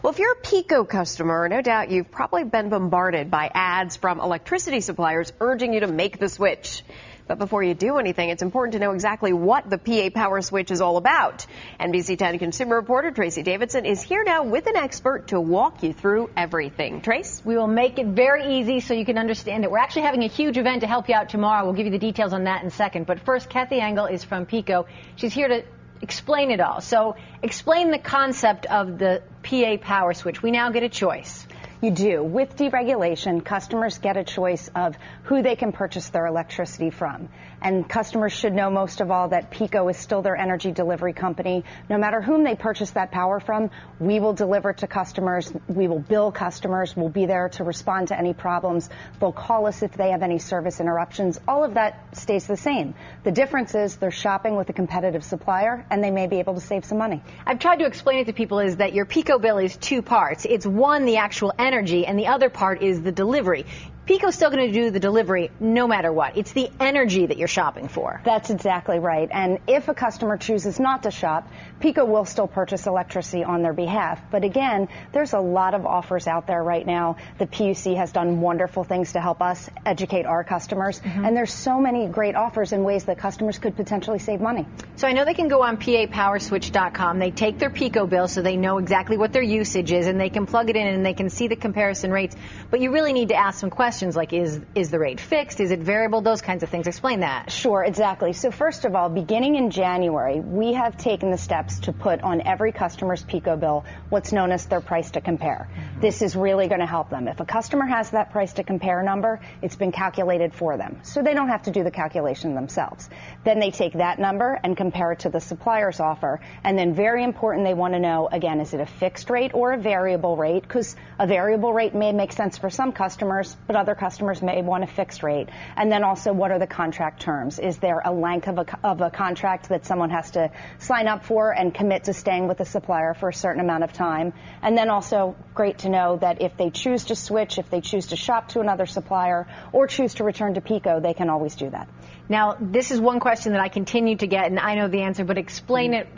Well, if you're a PECO customer, no doubt you've probably been bombarded by ads from electricity suppliers urging you to make the switch. But before you do anything, it's important to know exactly what the PA Power Switch is all about. NBC 10 consumer reporter Tracy Davidson is here now with an expert to walk you through everything. Trace? We will make it very easy so you can understand it. We're actually having a huge event to help you out tomorrow. We'll give you the details on that in a second. But first, Kathy Engel is from PECO. She's here to explain it all. So explain the concept of the PA Power Switch. We now get a choice. You do. With deregulation, customers get a choice of who they can purchase their electricity from. And customers should know most of all that PECO is still their energy delivery company. No matter whom they purchase that power from, we will deliver to customers. We will bill customers. We'll be there to respond to any problems. They'll call us if they have any service interruptions. All of that stays the same. The difference is they're shopping with a competitive supplier, and they may be able to save some money. I've tried to explain it to people is that your PECO bill is two parts. It's one, the actual energy, and the other part is the delivery. PECO's still going to do the delivery no matter what. It's the energy that you're shopping for. That's exactly right. And if a customer chooses not to shop, PECO will still purchase electricity on their behalf. But again, there's a lot of offers out there right now. The PUC has done wonderful things to help us educate our customers. And there's so many great offers in ways that customers could potentially save money. So I know they can go on PAPowerswitch.com. They take their PECO bill so they know exactly what their usage is, and they can plug it in and they can see the comparison rates. But you really need to ask some questions like, is the rate fixed? Is it variable? Those kinds of things. Explain that. Sure, exactly. So first of all, beginning in January, we have taken the steps to put on every customer's PECO bill what's known as their price to compare. This is really going to help them. If a customer has that price to compare number, it's been calculated for them. So they don't have to do the calculation themselves. Then they take that number and compare it to the supplier's offer. And then very important, they want to know, again, is it a fixed rate or a variable rate? Because a variable rate may make sense for some customers, but other customers may want a fixed rate. And then also, what are the contract terms? Is there a length of a contract that someone has to sign up for and commit to staying with the supplier for a certain amount of time? And then also, great to know that if they choose to switch, if they choose to shop to another supplier or choose to return to PECO, they can always do that. Now, this is one question that I continue to get, and I know the answer, but explain it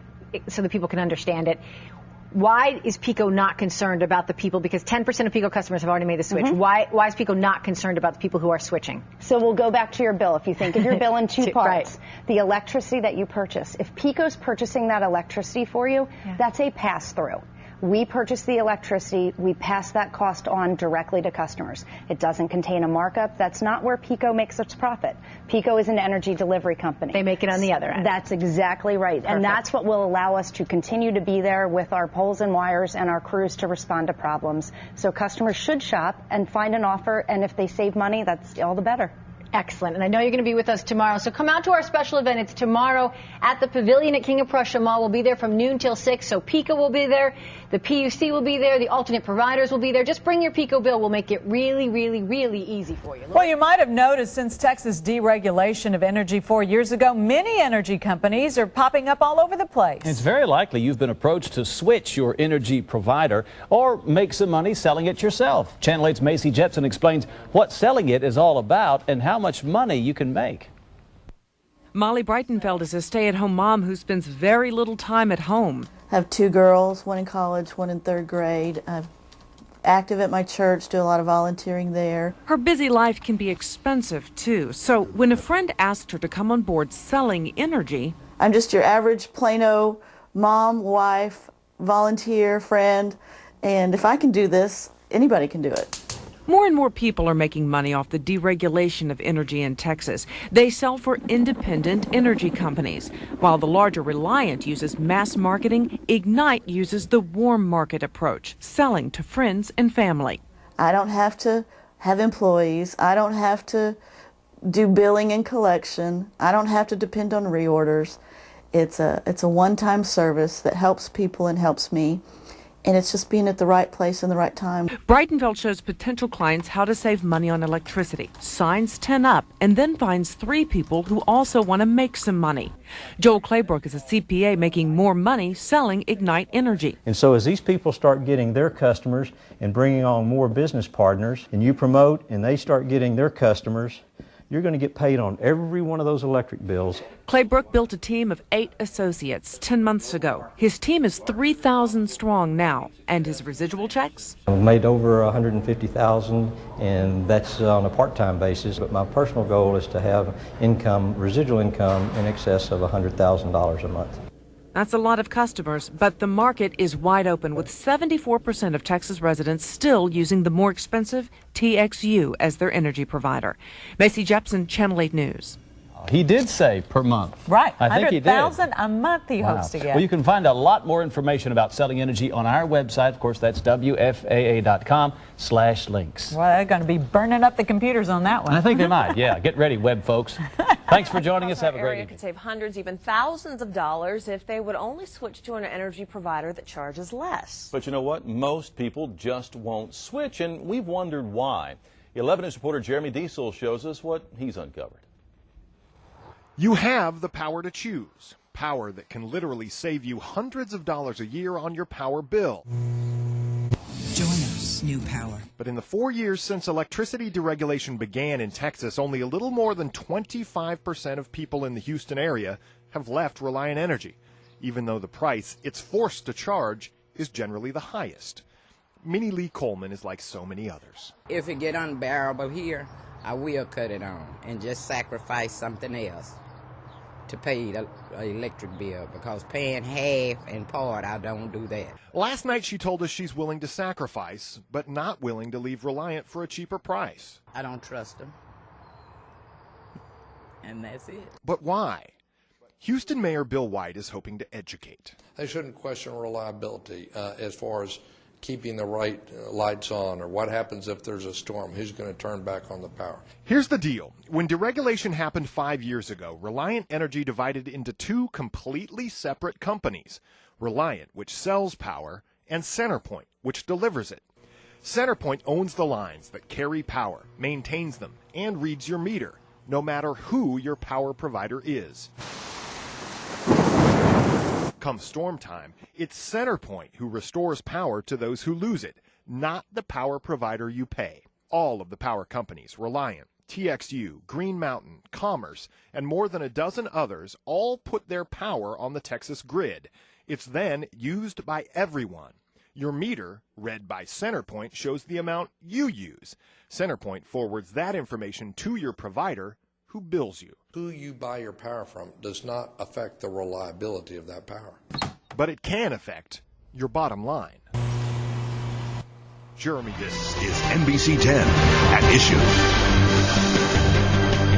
so that people can understand it. Why is PECO not concerned about the people? Because 10% of PECO customers have already made the switch. Why is PECO not concerned about the people who are switching? So we'll go back to your bill. If you think of your bill in two parts, right. The electricity that you purchase. If PECO's purchasing that electricity for you, that's a pass-through. We purchase the electricity. We pass that cost on directly to customers. It doesn't contain a markup. That's not where PECO makes its profit. PECO is an energy delivery company. They make it on the other end. That's exactly right. Perfect. And that's what will allow us to continue to be there with our poles and wires and our crews to respond to problems. So customers should shop and find an offer, and if they save money, that's all the better. Excellent. And I know you're going to be with us tomorrow. So come out to our special event. It's tomorrow at the Pavilion at King of Prussia Mall. We'll be there from noon till 6. So PECO will be there. The PUC will be there. The alternate providers will be there. Just bring your PECO bill. We'll make it really, really, really easy for you. Well, you might have noticed since Texas deregulation of energy 4 years ago, many energy companies are popping up all over the place. It's very likely you've been approached to switch your energy provider or make some money selling it yourself. Channel 8's Macy Jepson explains what selling it is all about and how much money you can make. Molly Breitenfeld is a stay-at-home mom who spends very little time at home. I have two girls, one in college, one in third grade. I'm active at my church, do a lot of volunteering there. Her busy life can be expensive, too. So when a friend asked her to come on board selling energy... I'm just your average Plano mom, wife, volunteer, friend, and if I can do this, anybody can do it. More and more people are making money off the deregulation of energy in Texas. They sell for independent energy companies. While the larger Reliant uses mass marketing, Ignite uses the warm market approach, selling to friends and family. I don't have to have employees. I don't have to do billing and collection. I don't have to depend on reorders. It's a one-time service that helps people and helps me. And it's just being at the right place in the right time. Breitenfeld shows potential clients how to save money on electricity, signs 10 up, and then finds 3 people who also want to make some money. Joel Claybrook is a CPA making more money selling Ignite Energy. And so as these people start getting their customers and bringing on more business partners, and you promote and they start getting their customers, you're going to get paid on every one of those electric bills. Claybrook built a team of 8 associates 10 months ago. His team is 3,000 strong now, and his residual checks? I've made over $150,000, and that's on a part-time basis. But my personal goal is to have residual income in excess of $100,000 a month. That's a lot of customers, but the market is wide open, with 74% of Texas residents still using the more expensive TXU as their energy provider. Macy Jepson, Channel 8 News. He did say per month. Right. I think he did. $100,000 a month he hopes to get. Well, you can find a lot more information about selling energy on our website. Of course, that's WFAA.com/links. Well, they're going to be burning up the computers on that one. I think they might. Yeah. Get ready, web folks. Thanks for joining us. Have a great evening. Could save hundreds, even thousands of dollars if they would only switch to an energy provider that charges less. But you know what? Most people just won't switch, and we've wondered why. 11 News reporter Jeremy Diesel shows us what he's uncovered. You have the power to choose. Power that can literally save you hundreds of dollars a year on your power bill. Join us, New Power. But in the 4 years since electricity deregulation began in Texas, only a little more than 25% of people in the Houston area have left Reliant Energy, even though the price it's forced to charge is generally the highest. Minnie Lee Coleman is like so many others. If it get unbearable here, I will cut it on and just sacrifice something else to pay the electric bill, because paying half and part, I don't do that. Last night she told us she's willing to sacrifice, but not willing to leave Reliant for a cheaper price. I don't trust them. And that's it. But why? Houston Mayor Bill White is hoping to educate. They shouldn't question reliability as far as keeping the right lights on, or what happens if there's a storm, who's going to turn back on the power. Here's the deal. When deregulation happened 5 years ago, Reliant Energy divided into 2 completely separate companies. Reliant, which sells power, and CenterPoint, which delivers it. CenterPoint owns the lines that carry power, maintains them, and reads your meter, no matter who your power provider is. Come storm time, it's CenterPoint who restores power to those who lose it, not the power provider you pay. All of the power companies, Reliant, TXU, Green Mountain, Commerce, and more than a dozen others, all put their power on the Texas grid. It's then used by everyone. Your meter, read by CenterPoint, shows the amount you use. CenterPoint forwards that information to your provider, who bills you. Who you buy your power from does not affect the reliability of that power. But it can affect your bottom line. Jeremy This is NBC 10 at Issue.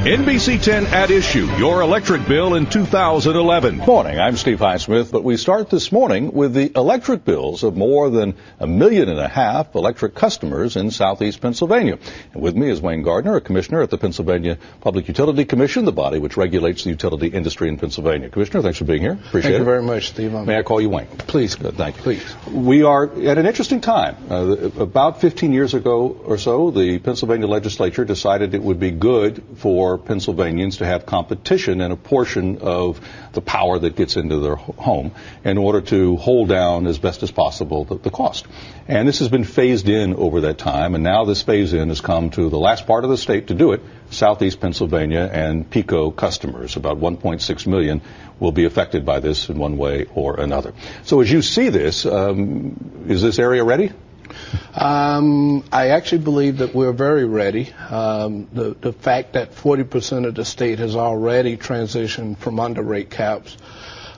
NBC 10 at Issue, your electric bill in 2011. Morning, I'm Steve Highsmith, but we start this morning with the electric bills of more than 1.5 million electric customers in southeast Pennsylvania. And with me is Wayne Gardner, a commissioner at the Pennsylvania Public Utility Commission, the body which regulates the utility industry in Pennsylvania. Commissioner, thanks for being here. Appreciate it. Thank you very much, Steve. May I call you Wayne? Please. Good, thank you. Please. We are at an interesting time. About 15 years ago or so, the Pennsylvania legislature decided it would be good for Pennsylvanians to have competition in a portion of the power that gets into their home in order to hold down as best as possible the cost. And this has been phased in over that time, and now this phase-in has come to the last part of the state to do it, southeast Pennsylvania and PECO customers. About 1.6 million will be affected by this in one way or another. So as you see this, is this area ready? I actually believe that we're very ready. The fact that 40% of the state has already transitioned from under rate caps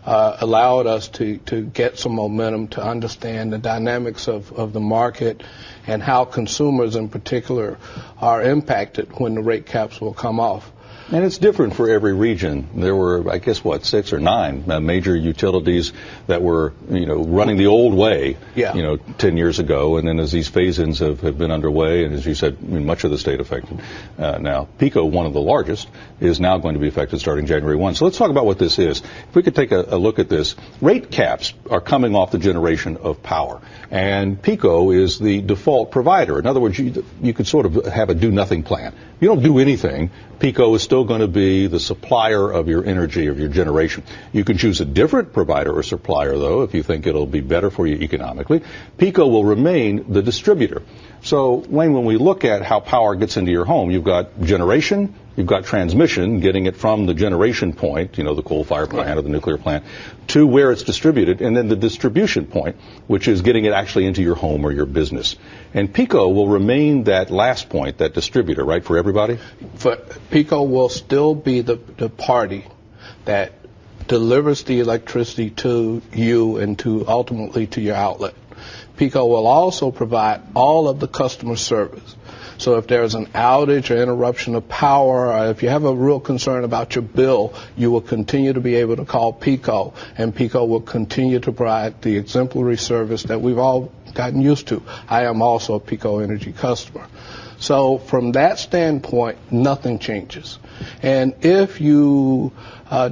allowed us to get some momentum to understand the dynamics of the market and how consumers in particular are impacted when the rate caps will come off. And it's different for every region. There were, I guess, 6 or 9 major utilities that were, running the old way, 10 years ago. And then as these phase-ins have been underway, and as you said, much of the state affected now. PECO, one of the largest, is now going to be affected starting January 1. So let's talk about what this is. If we could take a look at this. Rate caps are coming off the generation of power. And PECO is the default provider. In other words, you could sort of have a do-nothing plan. You don't do anything. PECO is still going to be the supplier of your energy, of your generation. You can choose a different provider or supplier, though, if you think it'll be better for you economically. PECO will remain the distributor. So, Wayne, when we look at how power gets into your home, you've got generation, you've got transmission, getting it from the generation point, you know, the coal-fired plant or the nuclear plant, to where it's distributed, and then the distribution point, which is getting it actually into your home or your business. And PECO will remain that last point, that distributor, right, for everybody? PECO will still be the party that delivers the electricity to you and to ultimately to your outlet. PECO will also provide all of the customer service. So if there's an outage or interruption of power, or if you have a real concern about your bill, you will continue to be able to call PECO, and PECO will continue to provide the exemplary service that we've all gotten used to. I am also a PECO Energy customer. So from that standpoint, nothing changes. And if you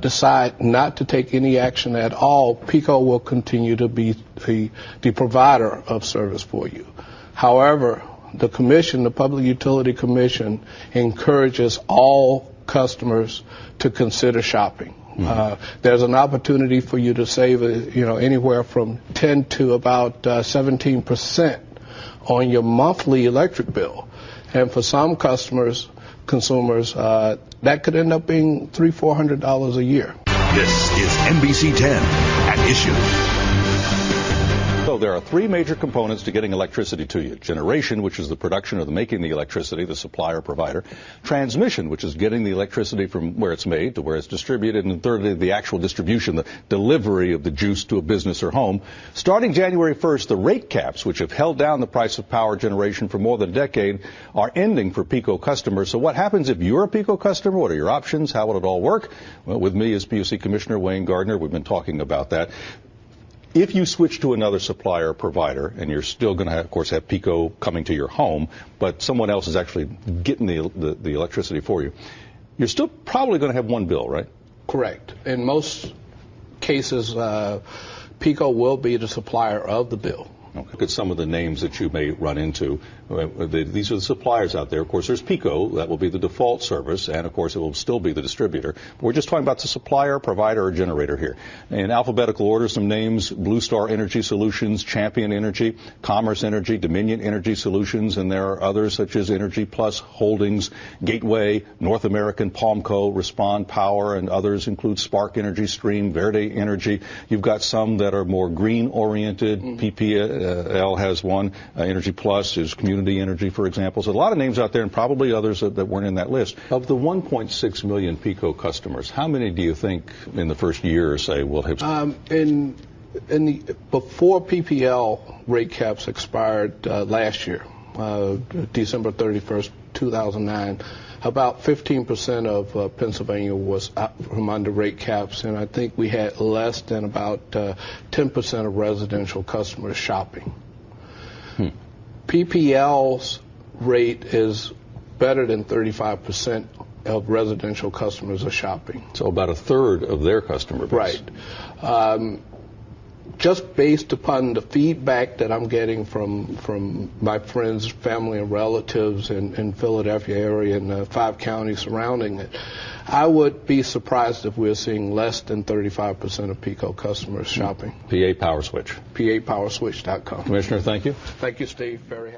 decide not to take any action at all, PECO will continue to be the provider of service for you. However, the Commission, the Public Utility Commission, encourages all customers to consider shopping. There's an opportunity for you to save, anywhere from 10 to about 17% on your monthly electric bill. And for some consumers, that could end up being $300-400 a year. This is NBC 10 at Issue. So there are three major components to getting electricity to you. Generation, which is the production of making the electricity, the supplier provider. Transmission, which is getting the electricity from where it's made to where it's distributed. And thirdly, the actual distribution, the delivery of the juice to a business or home. Starting January 1st, the rate caps, which have held down the price of power generation for more than a decade, are ending for PECO customers. So what happens if you're a PECO customer? What are your options? How will it all work? Well, with me is PUC Commissioner Wayne Gardner. We've been talking about that. If you switch to another supplier or provider, and you're still going to, of course, have PECO coming to your home, but someone else is actually getting the electricity for you, you're still probably going to have one bill, right? Correct. In most cases, PECO will be the supplier of the bill. Okay. Look at some of the names that you may run into. These are the suppliers out there. Of course, there's PECO. That will be the default service, and of course, it will still be the distributor. But we're just talking about the supplier, provider, or generator here. In alphabetical order, some names: Blue Star Energy Solutions, Champion Energy, Commerce Energy, Dominion Energy Solutions, and there are others such as Energy Plus Holdings, Gateway, North American, Palmco, Respond Power, and others include Spark Energy, Stream, Verde Energy. You've got some that are more green-oriented. PPL has one. Energy Plus is Community Energy, for example. So a lot of names out there, and probably others that weren't in that list. Of the 1.6 million PECO customers, how many do you think in the first year or say will have? Before PPL rate caps expired last year, December 31st, 2009, about 15% of Pennsylvania was out from under rate caps, and I think we had less than about 10% of residential customers shopping. PPL's rate is better than 35% of residential customers are shopping. So about a third of their customer base. Right. Just based upon the feedback that I'm getting from my friends, family, and relatives in Philadelphia area and the 5 counties surrounding it, I would be surprised if we're seeing less than 35% of PECO customers shopping. PA Power Switch. PAPowerswitch.com. Commissioner, thank you. Thank you, Steve. Very